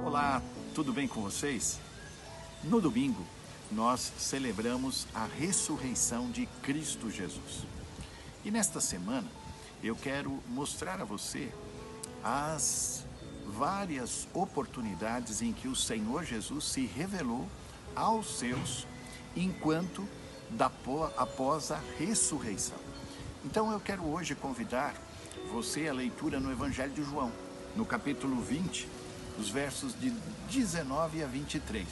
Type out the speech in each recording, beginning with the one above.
Olá, tudo bem com vocês? No domingo, nós celebramos a ressurreição de Cristo Jesus. E nesta semana, eu quero mostrar a você as várias oportunidades em que o Senhor Jesus se revelou aos seus após a ressurreição. Então eu quero hoje convidar você à leitura no Evangelho de João, no capítulo 20, os versos de 19 a 23.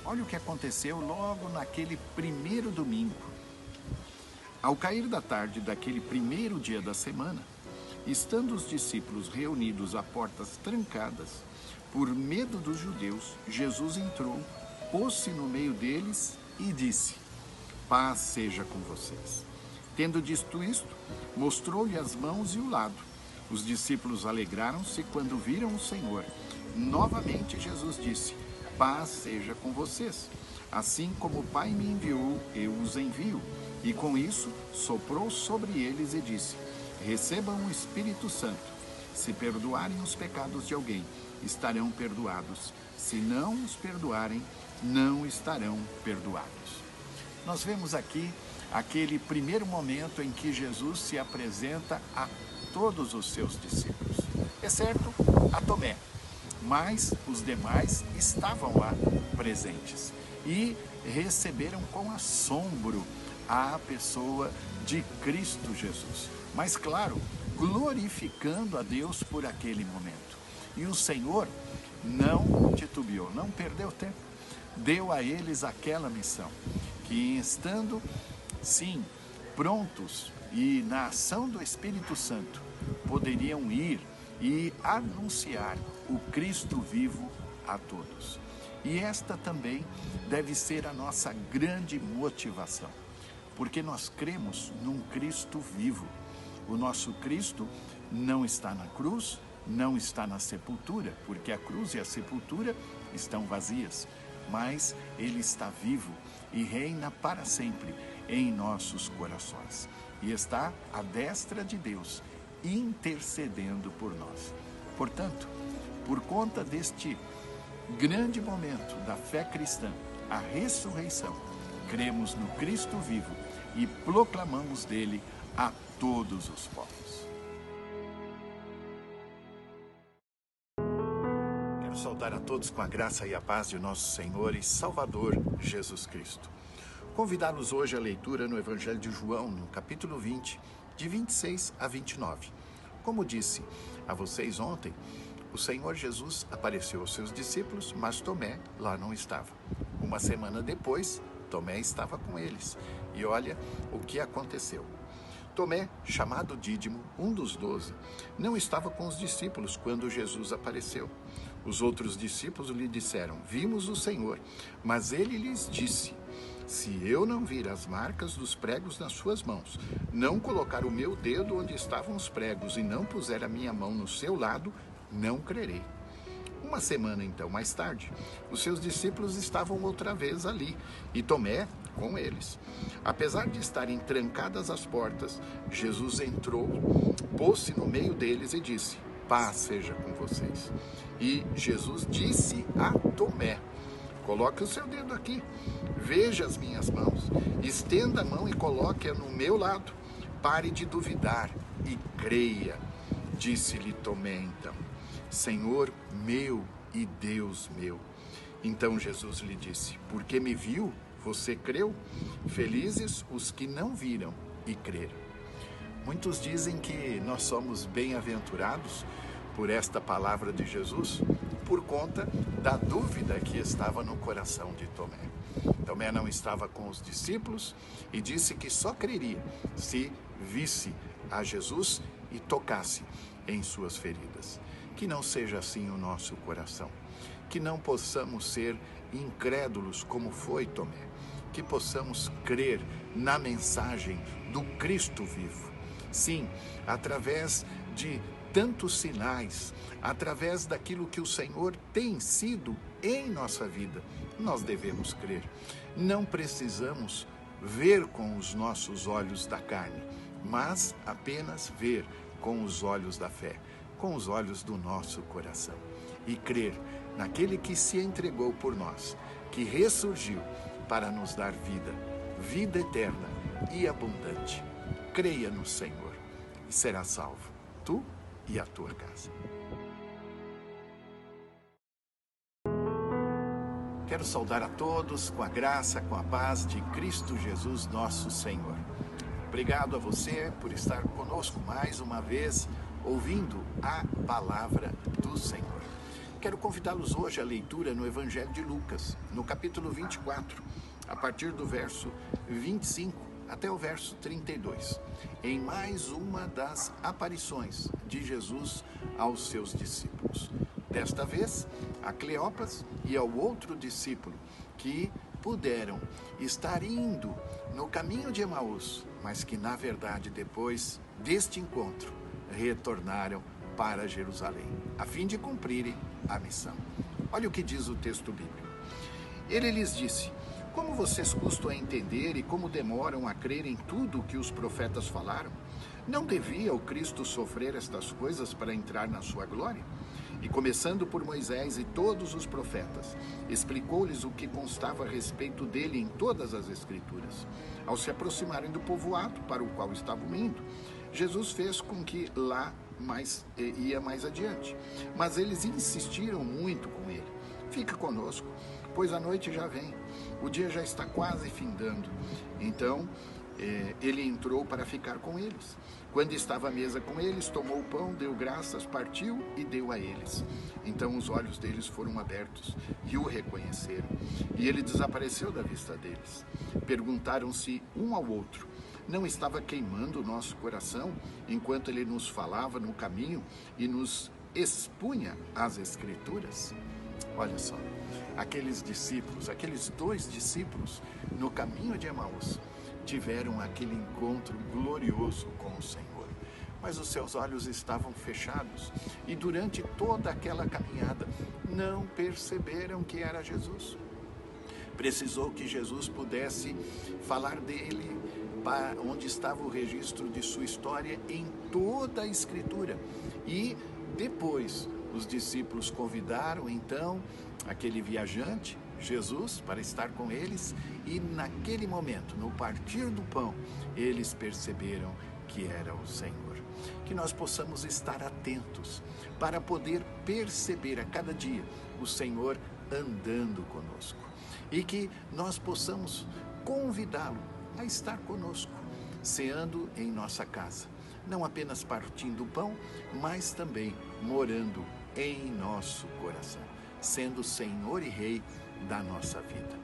Olha o que aconteceu logo naquele primeiro domingo. Ao cair da tarde daquele primeiro dia da semana, estando os discípulos reunidos a portas trancadas, por medo dos judeus, Jesus entrou, pôs-se no meio deles e disse: "Paz seja com vocês." Tendo dito isto, mostrou-lhe as mãos e o lado. Os discípulos alegraram-se quando viram o Senhor. Novamente Jesus disse: "Paz seja com vocês. Assim como o Pai me enviou, eu os envio." E com isso soprou sobre eles e disse: "Recebam o Espírito Santo. Se perdoarem os pecados de alguém, estarão perdoados. Se não os perdoarem, não estarão perdoados." Nós vemos aqui aquele primeiro momento em que Jesus se apresenta a todos os seus discípulos, exceto a Tomé. Mas os demais estavam lá presentes e receberam com assombro a pessoa de Cristo Jesus. Mas claro, glorificando a Deus por aquele momento. E o Senhor não titubeou, não perdeu tempo. Deu a eles aquela missão, que estando, sim, prontos e na ação do Espírito Santo, poderiam ir e anunciar o Cristo vivo a todos. E esta também deve ser a nossa grande motivação, porque nós cremos num Cristo vivo. O nosso Cristo não está na cruz, não está na sepultura, porque a cruz e a sepultura estão vazias, mas Ele está vivo e reina para sempre em nossos corações. E está à destra de Deus, intercedendo por nós. Portanto, por conta deste grande momento da fé cristã, a ressurreição, cremos no Cristo vivo e proclamamos dele a todos os povos. Quero saudar a todos com a graça e a paz de nosso Senhor e Salvador Jesus Cristo. Convidá-los hoje à leitura no Evangelho de João, no capítulo 20, de 26 a 29. Como disse a vocês ontem, o Senhor Jesus apareceu aos seus discípulos, mas Tomé lá não estava. Uma semana depois, Tomé estava com eles. E olha o que aconteceu. Tomé, chamado Dídimo, um dos 12, não estava com os discípulos quando Jesus apareceu. Os outros discípulos lhe disseram: "Vimos o Senhor." Mas ele lhes disse: "Se eu não vir as marcas dos pregos nas suas mãos, não colocar o meu dedo onde estavam os pregos e não puser a minha mão no seu lado, não crerei." Uma semana então mais tarde, os seus discípulos estavam outra vez ali, e Tomé com eles. Apesar de estarem trancadas as portas, Jesus entrou, pôs-se no meio deles e disse: "Paz seja com vocês." E Jesus disse a Tomé: "Coloque o seu dedo aqui, veja as minhas mãos, estenda a mão e coloque-a no meu lado. Pare de duvidar e creia." Disse-lhe Tomé então: "Senhor meu e Deus meu." Então Jesus lhe disse: "Porque me viu, você creu? Felizes os que não viram e creram." Muitos dizem que nós somos bem-aventurados por esta palavra de Jesus, por conta da dúvida que estava no coração de Tomé. Tomé não estava com os discípulos e disse que só creria se visse a Jesus e tocasse em suas feridas. Que não seja assim o nosso coração. Que não possamos ser incrédulos como foi Tomé. Que possamos crer na mensagem do Cristo vivo. Sim, através de tantos sinais, através daquilo que o Senhor tem sido em nossa vida, nós devemos crer. Não precisamos ver com os nossos olhos da carne, mas apenas ver com os olhos da fé, com os olhos do nosso coração. e crer naquele que se entregou por nós, que ressurgiu para nos dar vida, vida eterna e abundante. Creia no Senhor e será salvo, tu e a tua casa. Quero saudar a todos com a graça, com a paz de Cristo Jesus, nosso Senhor. Obrigado a você por estar conosco mais uma vez, ouvindo a palavra do Senhor. Quero convidá-los hoje à leitura no Evangelho de Lucas, no capítulo 24, a partir do verso 25 até o verso 32, em mais uma das aparições de Jesus aos seus discípulos. Desta vez, a Cleopas e ao outro discípulo que puderam estar indo no caminho de Emaús, mas que na verdade depois deste encontro retornaram para Jerusalém, a fim de cumprirem a missão. Olha o que diz o texto bíblico. Ele lhes disse: como vocês custam a entender e como demoram a crer em tudo o que os profetas falaram? Não devia o Cristo sofrer estas coisas para entrar na sua glória? E começando por Moisés e todos os profetas, explicou-lhes o que constava a respeito dele em todas as Escrituras. Ao se aproximarem do povoado para o qual estavam indo, Jesus fez com que lá ia mais adiante. Mas eles insistiram muito com ele: fica conosco, pois a noite já vem, o dia já está quase findando. Então ele entrou para ficar com eles. Quando estava à mesa com eles, tomou o pão, deu graças, partiu e deu a eles. Então os olhos deles foram abertos e o reconheceram, e ele desapareceu da vista deles. Perguntaram-se um ao outro: não estava queimando o nosso coração enquanto ele nos falava no caminho e nos expunha as Escrituras? Olha só, aqueles discípulos, aqueles dois discípulos no caminho de Emaús, tiveram aquele encontro glorioso com o Senhor, mas os seus olhos estavam fechados e durante toda aquela caminhada não perceberam que era Jesus. Precisou que Jesus pudesse falar dele, onde estava o registro de sua história em toda a Escritura. E depois os discípulos convidaram então aquele viajante, Jesus, para estar com eles, e naquele momento, no partir do pão, eles perceberam que era o Senhor. Que nós possamos estar atentos para poder perceber a cada dia o Senhor andando conosco, e que nós possamos convidá-lo a estar conosco, ceando em nossa casa, não apenas partindo o pão, mas também morando em nosso coração, sendo Senhor e Rei da nossa vida.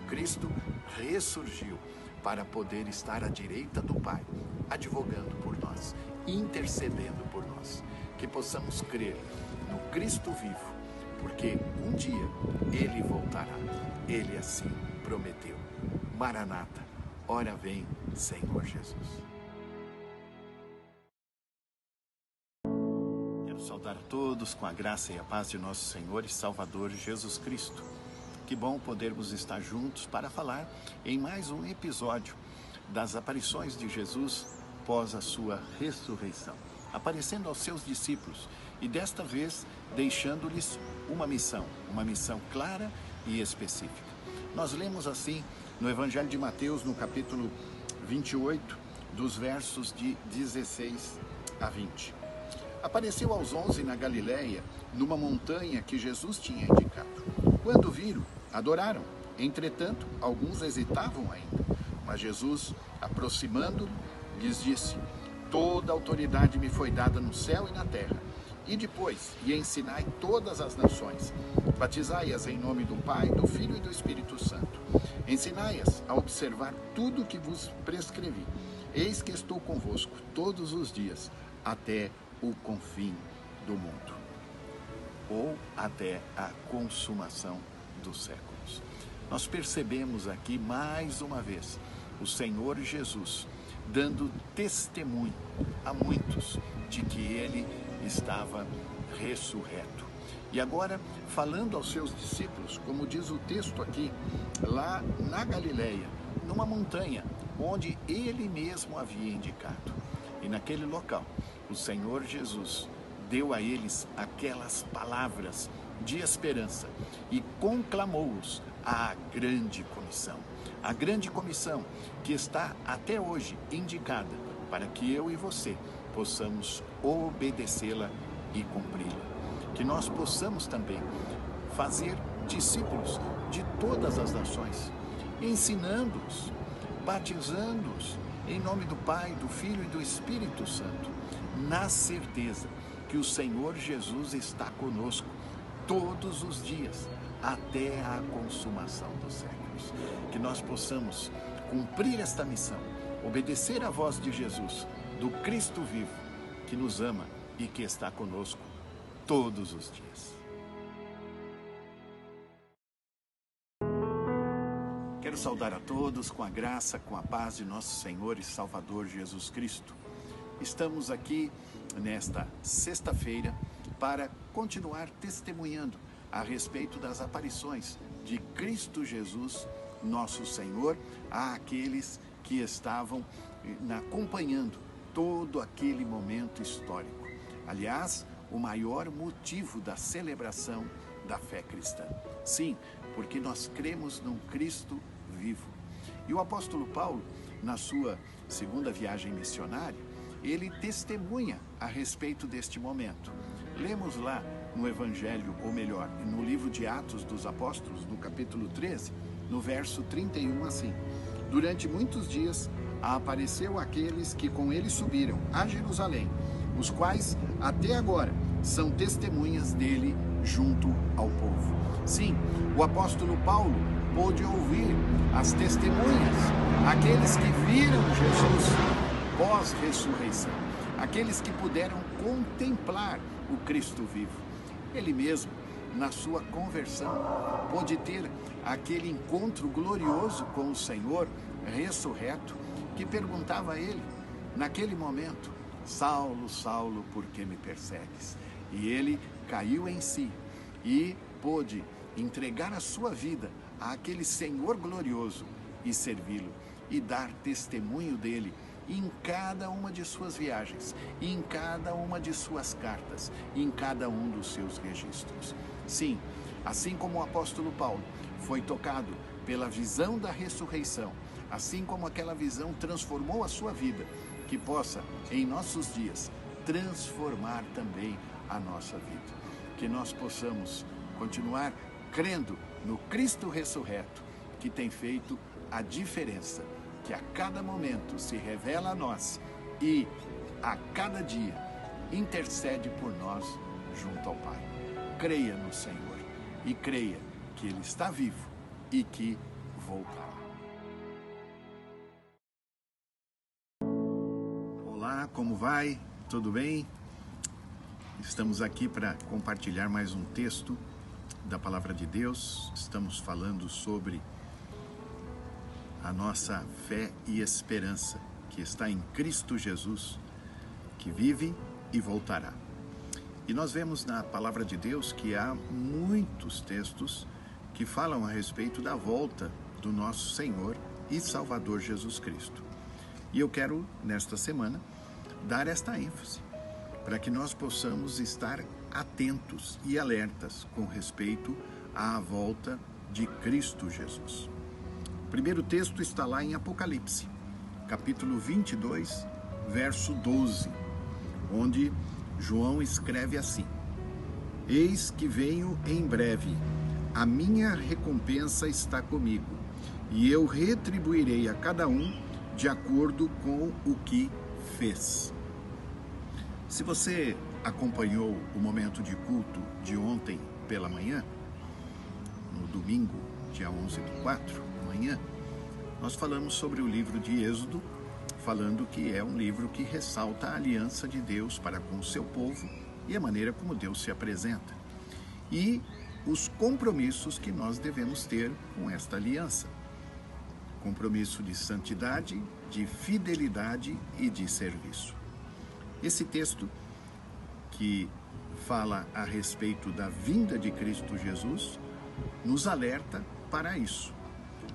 O Cristo ressurgiu para poder estar à direita do Pai, advogando por nós, intercedendo por nós. Que possamos crer no Cristo vivo, porque um dia Ele voltará. Ele assim prometeu. Maranata, ora vem, Senhor Jesus. Quero saudar a todos com a graça e a paz de nosso Senhor e Salvador Jesus Cristo. Que bom podermos estar juntos para falar em mais um episódio das aparições de Jesus após a sua ressurreição, aparecendo aos seus discípulos e desta vez deixando-lhes uma missão clara e específica. Nós lemos assim no Evangelho de Mateus, no capítulo 28, dos versos de 16 a 20. Apareceu aos 11 na Galileia, numa montanha que Jesus tinha indicado. Quando viram, adoraram. Entretanto, alguns hesitavam ainda. Mas Jesus, aproximando, lhes disse: toda autoridade me foi dada no céu e na terra. E depois, ensinai todas as nações. Batizai-as em nome do Pai, do Filho e do Espírito Santo. Ensinai-as a observar tudo o que vos prescrevi. Eis que estou convosco todos os dias, até o confim do mundo, ou até a consumação dos séculos. Nós percebemos aqui mais uma vez o Senhor Jesus dando testemunho a muitos de que ele estava ressurreto. E agora, falando aos seus discípulos, como diz o texto aqui, lá na Galileia, numa montanha onde ele mesmo havia indicado. E naquele local, o Senhor Jesus deu a eles aquelas palavras de esperança e conclamou-os à grande comissão. A grande comissão que está até hoje indicada para que eu e você possamos obedecê-la e cumpri-la. Que nós possamos também fazer discípulos de todas as nações, ensinando-os, batizando-os em nome do Pai, do Filho e do Espírito Santo, na certeza que o Senhor Jesus está conosco todos os dias, até a consumação dos séculos. Que nós possamos cumprir esta missão, obedecer à voz de Jesus, do Cristo vivo, que nos ama e que está conosco todos os dias. Quero saudar a todos com a graça, com a paz de nosso Senhor e Salvador Jesus Cristo. Estamos aqui nesta sexta-feira para continuar testemunhando a respeito das aparições de Cristo Jesus, nosso Senhor, àqueles que estavam acompanhando todo aquele momento histórico. Aliás, o maior motivo da celebração da fé cristã. Sim, porque nós cremos num Cristo vivo. E o apóstolo Paulo, na sua segunda viagem missionária, ele testemunha a respeito deste momento. Lemos lá no Evangelho, ou melhor, no livro de Atos dos Apóstolos, no capítulo 13, no verso 31, assim: durante muitos dias apareceu aqueles que com ele subiram a Jerusalém, os quais até agora são testemunhas dele junto ao povo. Sim, o apóstolo Paulo pôde ouvir as testemunhas, aqueles que viram Jesus pós-ressurreição, aqueles que puderam contemplar o Cristo vivo. Ele mesmo, na sua conversão, pôde ter aquele encontro glorioso com o Senhor ressurreto, que perguntava a ele, naquele momento: Saulo, Saulo, por que me persegues? E ele caiu em si e pôde entregar a sua vida àquele Senhor glorioso e servi-lo e dar testemunho dele em cada uma de suas viagens, em cada uma de suas cartas, em cada um dos seus registros. Sim, assim como o apóstolo Paulo foi tocado pela visão da ressurreição, assim como aquela visão transformou a sua vida, que possa, em nossos dias, transformar também a nossa vida. Que nós possamos continuar crendo no Cristo ressurreto, que tem feito a diferença, que a cada momento se revela a nós e a cada dia intercede por nós junto ao Pai. Creia no Senhor e creia que Ele está vivo e que voltará. Olá, como vai? Tudo bem? Estamos aqui para compartilhar mais um texto da Palavra de Deus. Estamos falando sobre a nossa fé e esperança, que está em Cristo Jesus, que vive e voltará. E nós vemos na Palavra de Deus que há muitos textos que falam a respeito da volta do nosso Senhor e Salvador Jesus Cristo. E eu quero, nesta semana, dar esta ênfase, para que nós possamos estar atentos e alertas com respeito à volta de Cristo Jesus. O primeiro texto está lá em Apocalipse, capítulo 22, verso 12, onde João escreve assim: Eis que venho em breve, a minha recompensa está comigo, e eu retribuirei a cada um de acordo com o que fez. Se você acompanhou o momento de culto de ontem pela manhã, no domingo, dia 11/4, amanhã, nós falamos sobre o livro de Êxodo, falando que é um livro que ressalta a aliança de Deus para com o seu povo e a maneira como Deus se apresenta, e os compromissos que nós devemos ter com esta aliança. Compromisso de santidade, de fidelidade e de serviço. Esse texto que fala a respeito da vinda de Cristo Jesus nos alerta para isso.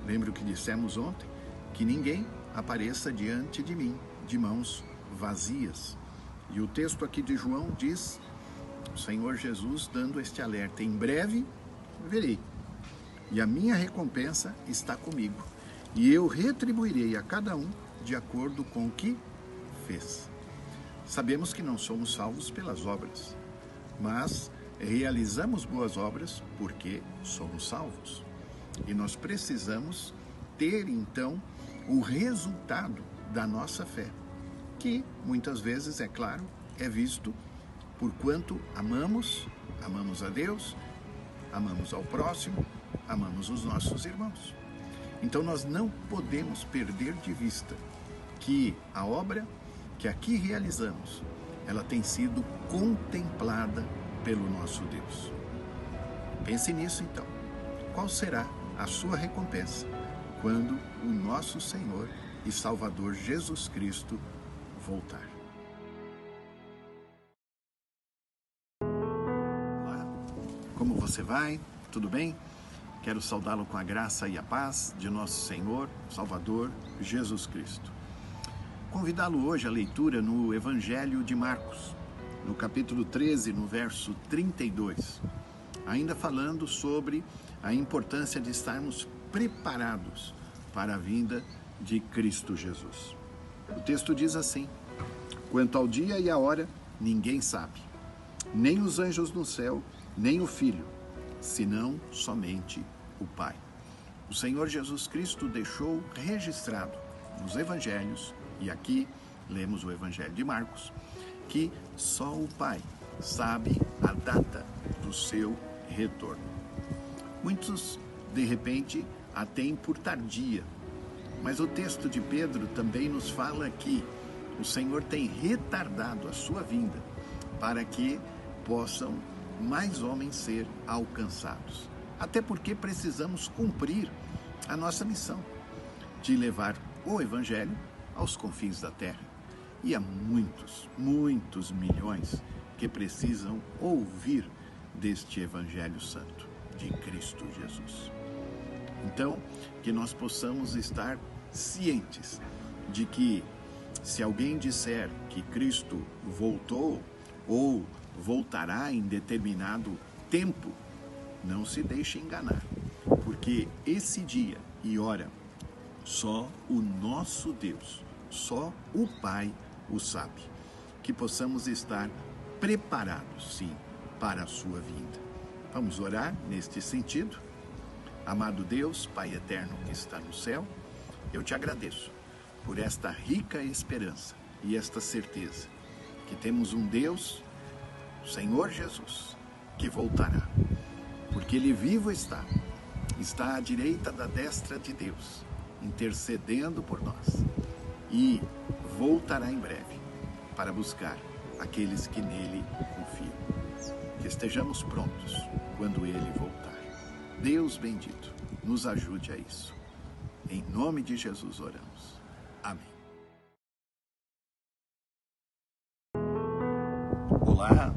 Lembra o que dissemos ontem? Que ninguém apareça diante de mim de mãos vazias. E o texto aqui de João diz O Senhor Jesus dando este alerta: em breve verei, e a minha recompensa está comigo, e eu retribuirei a cada um de acordo com o que fez. Sabemos que não somos salvos pelas obras, mas realizamos boas obras porque somos salvos. E nós precisamos ter, então, o resultado da nossa fé, que muitas vezes, é claro, é visto por quanto amamos a Deus, amamos ao próximo, amamos os nossos irmãos. Então nós não podemos perder de vista que a obra que aqui realizamos, ela tem sido contemplada pelo nosso Deus. Pense nisso então. Qual será a sua recompensa quando o nosso Senhor e Salvador Jesus Cristo voltar? Olá, como você vai? Tudo bem? Quero saudá-lo com a graça e a paz de nosso Senhor, Salvador Jesus Cristo. Convidá-lo hoje à leitura no Evangelho de Marcos, no capítulo 13, no verso 32, ainda falando sobre a importância de estarmos preparados para a vinda de Cristo Jesus. O texto diz assim: quanto ao dia e a hora, ninguém sabe, nem os anjos no céu, nem o Filho, senão somente o Pai. O Senhor Jesus Cristo deixou registrado nos Evangelhos, e aqui lemos o Evangelho de Marcos, que só o Pai sabe a data do seu retorno. Muitos, de repente, a têm por tardia, mas o texto de Pedro também nos fala que o Senhor tem retardado a sua vinda para que possam mais homens ser alcançados. Até porque precisamos cumprir a nossa missão de levar o Evangelho aos confins da terra. E há muitos milhões que precisam ouvir deste Evangelho Santo de Cristo Jesus. Então, que nós possamos estar cientes de que, se alguém disser que Cristo voltou ou voltará em determinado tempo, não se deixe enganar, porque esse dia e hora só o nosso Deus, só o Pai o sabe. Que possamos estar preparados, sim, para a sua vinda. Vamos orar neste sentido? Amado Deus, Pai eterno que está no céu, eu te agradeço por esta rica esperança e esta certeza que temos um Deus, o Senhor Jesus, que voltará, porque Ele vivo está à direita da destra de Deus, intercedendo por nós, e voltará em breve para buscar aqueles que nele confiam. Que estejamos prontos quando Ele voltar. Deus bendito, nos ajude a isso. Em nome de Jesus oramos. Amém. Olá,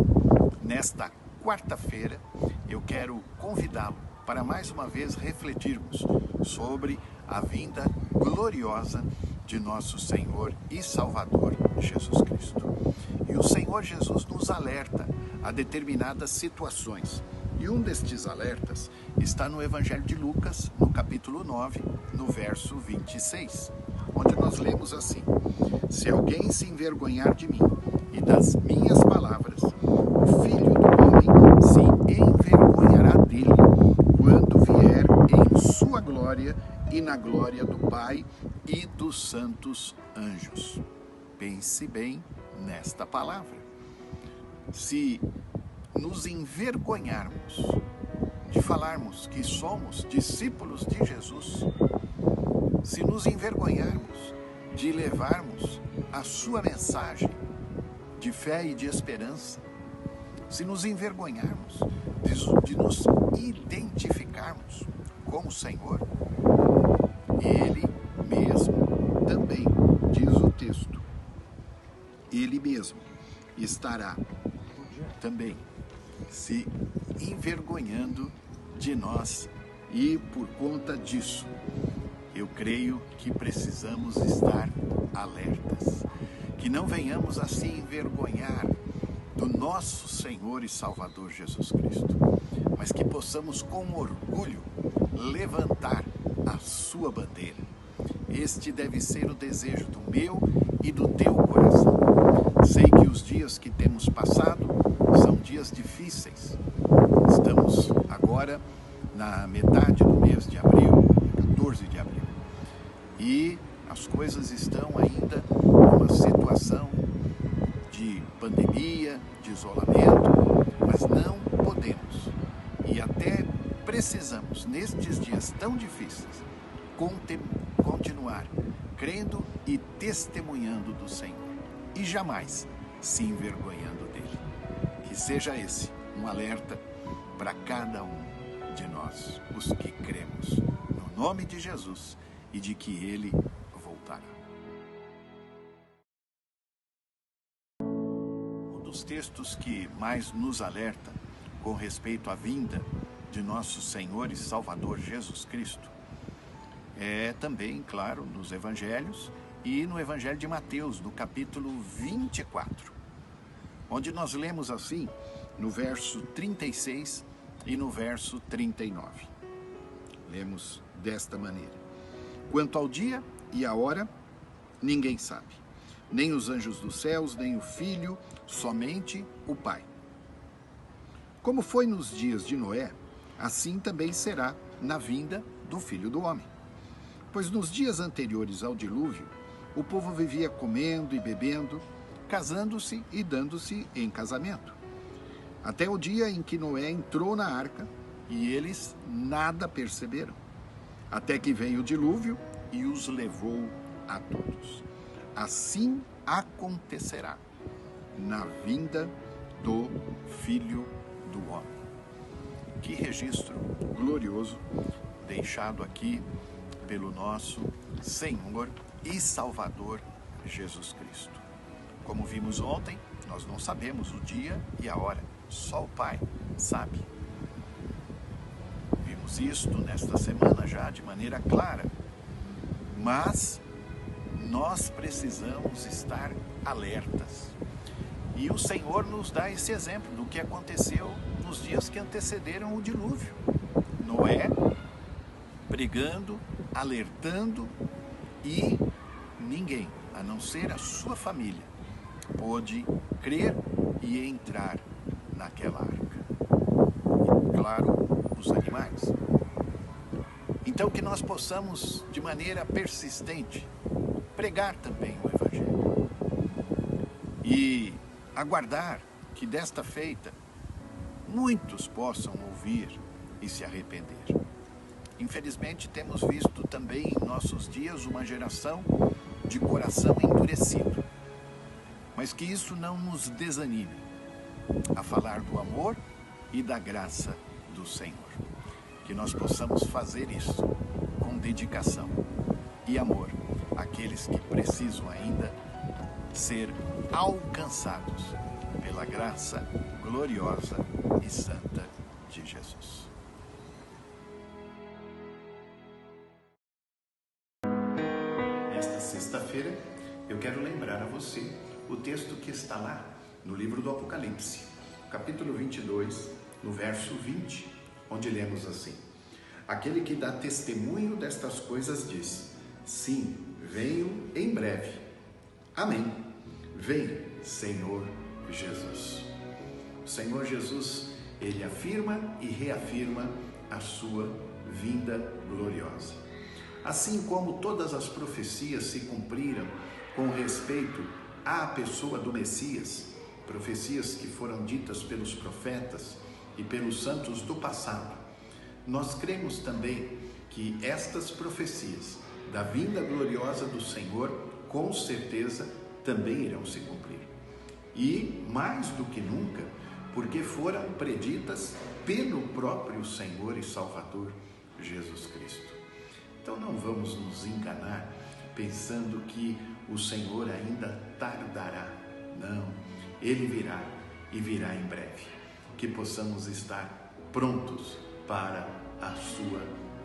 nesta quarta-feira eu quero convidá-lo para mais uma vez refletirmos sobre a vinda gloriosa de nosso Senhor e Salvador Jesus Cristo. E o Senhor Jesus nos alerta a determinadas situações. E um destes alertas está no Evangelho de Lucas, no capítulo 9, no verso 26, onde nós lemos assim: se alguém se envergonhar de mim e das minhas palavras, o Filho do Homem se envergonhará dele quando vier em sua glória e na glória do Pai e dos santos anjos. Pense bem nesta palavra. Se nos envergonharmos de falarmos que somos discípulos de Jesus, se nos envergonharmos de levarmos a sua mensagem de fé e de esperança, se nos envergonharmos de nos identificarmos com o Senhor, Ele mesmo também, diz o texto, Ele mesmo estará também se envergonhando de nós. E por conta disso, eu creio que precisamos estar alertas, que não venhamos a se envergonhar do nosso Senhor e Salvador Jesus Cristo, mas que possamos com orgulho levantar a sua bandeira. Este deve ser o desejo do meu e do teu coração. Sei que os dias que temos passado são dias difíceis. Estamos agora na metade do mês de abril, 14 de abril, e as coisas estão ainda numa situação de pandemia, de isolamento, mas não podemos e até precisamos, nestes dias tão difíceis, continuar crendo e testemunhando do Senhor e jamais se envergonhando dele. Que seja esse um alerta para cada um de nós, os que cremos no nome de Jesus e de que ele voltará. Um dos textos que mais nos alerta com respeito à vinda de nosso Senhor e Salvador Jesus Cristo é também, claro, nos evangelhos e no evangelho de Mateus, no capítulo 24, onde nós lemos assim, no verso 36 e no verso 39. Lemos desta maneira: quanto ao dia e a hora, ninguém sabe, nem os anjos dos céus, nem o Filho, somente o Pai. Como foi nos dias de Noé, assim também será na vinda do Filho do Homem. Pois nos dias anteriores ao dilúvio, o povo vivia comendo e bebendo, casando-se e dando-se em casamento, até o dia em que Noé entrou na arca, e eles nada perceberam, até que veio o dilúvio e os levou a todos. Assim acontecerá na vinda do Filho do Homem. Que registro glorioso deixado aqui pelo nosso Senhor e Salvador Jesus Cristo. Como vimos ontem, nós não sabemos o dia e a hora, só o Pai sabe. Vimos isto nesta semana já de maneira clara, mas nós precisamos estar alertas. E o Senhor nos dá esse exemplo do que aconteceu nos dias que antecederam o dilúvio. Noé pregando, alertando, e ninguém, a não ser a sua família, pôde crer e entrar naquela arca. E, claro, os animais. Então que nós possamos, de maneira persistente, pregar também o Evangelho e aguardar que desta feita muitos possam ouvir e se arrepender. Infelizmente, temos visto também em nossos dias uma geração de coração endurecido, mas que isso não nos desanime a falar do amor e da graça do Senhor. Que nós possamos fazer isso com dedicação e amor àqueles que precisam ainda ser alcançados pela graça gloriosa e santa de Jesus. Nesta sexta-feira, eu quero lembrar a você o texto que está lá no livro do Apocalipse, capítulo 22, no verso 20, onde lemos assim: aquele que dá testemunho destas coisas diz: sim, venho em breve. Amém. Vem, Senhor Jesus. O Senhor Jesus, ele afirma e reafirma a sua vinda gloriosa. Assim como todas as profecias se cumpriram com respeito à pessoa do Messias, profecias que foram ditas pelos profetas e pelos santos do passado, nós cremos também que estas profecias da vinda gloriosa do Senhor, com certeza, também irão se cumprir. E, mais do que nunca, porque foram preditas pelo próprio Senhor e Salvador Jesus Cristo. Então não vamos nos enganar pensando que o Senhor ainda tardará. Não, Ele virá e virá em breve. Que possamos estar prontos para a sua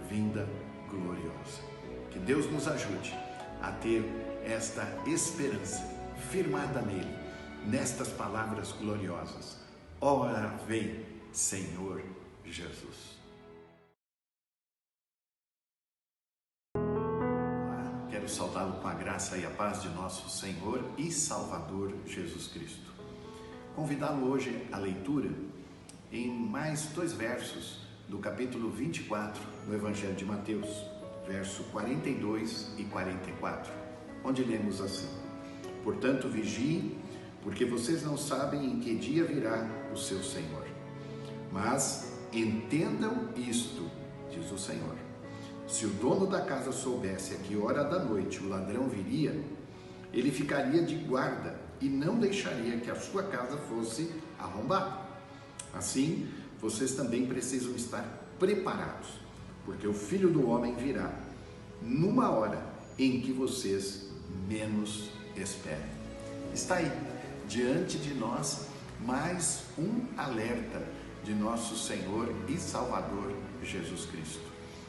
vinda gloriosa. Que Deus nos ajude a ter esta esperança firmada nele nestas palavras gloriosas: ora vem, Senhor Jesus. Olá, quero saudá-lo com a graça e a paz de nosso Senhor e Salvador Jesus Cristo. Convidá-lo hoje à leitura em mais 2 versos do capítulo 24 do Evangelho de Mateus, verso 42 e 44, onde lemos assim: portanto, vigiem, porque vocês não sabem em que dia virá o seu Senhor. Mas entendam isto, diz o Senhor: se o dono da casa soubesse a que hora da noite o ladrão viria, ele ficaria de guarda e não deixaria que a sua casa fosse arrombada. Assim, vocês também precisam estar preparados, porque o Filho do Homem virá numa hora em que vocês menos esperem. Está aí, diante de nós, mais um alerta de nosso Senhor e Salvador Jesus Cristo.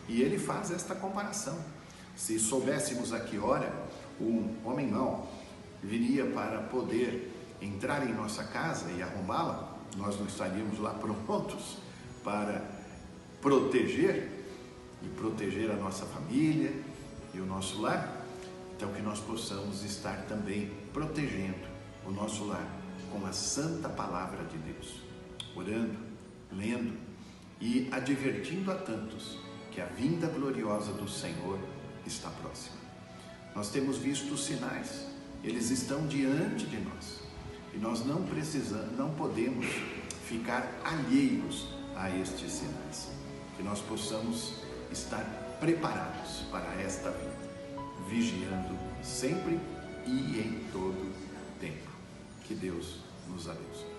E ele faz esta comparação: se soubéssemos a que hora um homem mau viria para poder entrar em nossa casa e arrombá-la, nós não estaríamos lá prontos para proteger a nossa família e o nosso lar. Então, que nós possamos estar também protegendo o nosso lar com a santa palavra de Deus, orando, lendo e advertindo a tantos que a vinda gloriosa do Senhor está próxima. Nós temos visto os sinais, eles estão diante de nós e nós não podemos ficar alheios a estes sinais. Que nós possamos estar preparados para esta vida, vigiando sempre e em todo tempo. Que Deus nos abençoe.